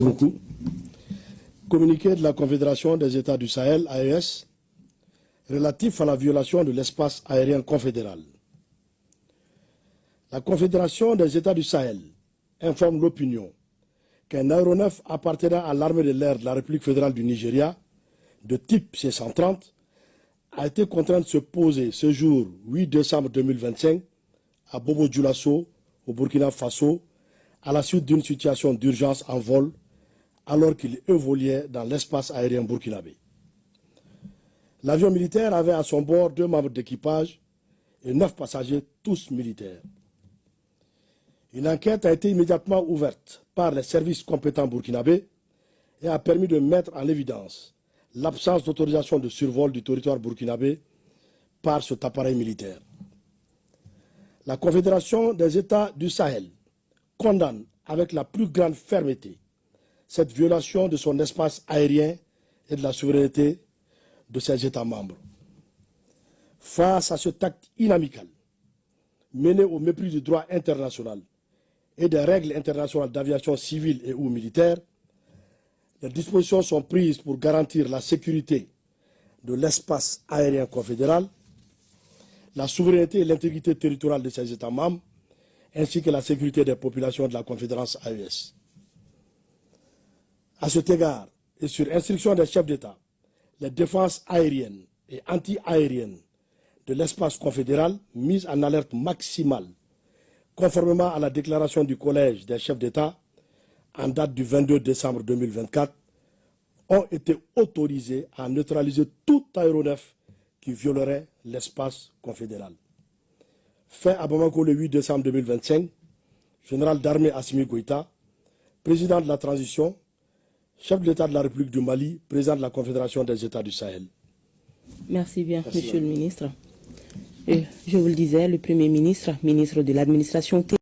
Beaucoup. Communiqué de la Confédération des États du Sahel, AES, relatif à la violation de l'espace aérien confédéral. La Confédération des États du Sahel informe l'opinion qu'un aéronef appartenant à l'armée de l'air de la République fédérale du Nigeria, de type C-130, a été contraint de se poser ce jour 8 décembre 2025 à Bobo-Dioulasso, au Burkina Faso, à la suite d'une situation d'urgence en vol, alors qu'il évoluait dans l'espace aérien burkinabé. L'avion militaire avait à son bord 2 membres d'équipage et 9 passagers, tous militaires. Une enquête a été immédiatement ouverte par les services compétents burkinabés et a permis de mettre en évidence l'absence d'autorisation de survol du territoire burkinabé par cet appareil militaire. La Confédération des États du Sahel condamne avec la plus grande fermeté cette violation de son espace aérien et de la souveraineté de ses États membres. Face à cet acte inamical, mené au mépris du droit international et des règles internationales d'aviation civile et ou militaire, les dispositions sont prises pour garantir la sécurité de l'espace aérien confédéral, la souveraineté et l'intégrité territoriale de ses États membres, ainsi que la sécurité des populations de la Confédération AES. À cet égard, et sur instruction des chefs d'État, les défenses aériennes et anti-aériennes de l'espace confédéral mises en alerte maximale, conformément à la déclaration du Collège des chefs d'État en date du 22 décembre 2024, ont été autorisées à neutraliser tout aéronef qui violerait l'espace confédéral. Fait à Bamako le 8 décembre 2025, général d'armée Assimi Goïta, président de la transition, chef de l'État de la République du Mali, président de la Confédération des États du Sahel. Merci bien, Monsieur le ministre. Et je vous le disais, le Premier ministre, ministre de l'administration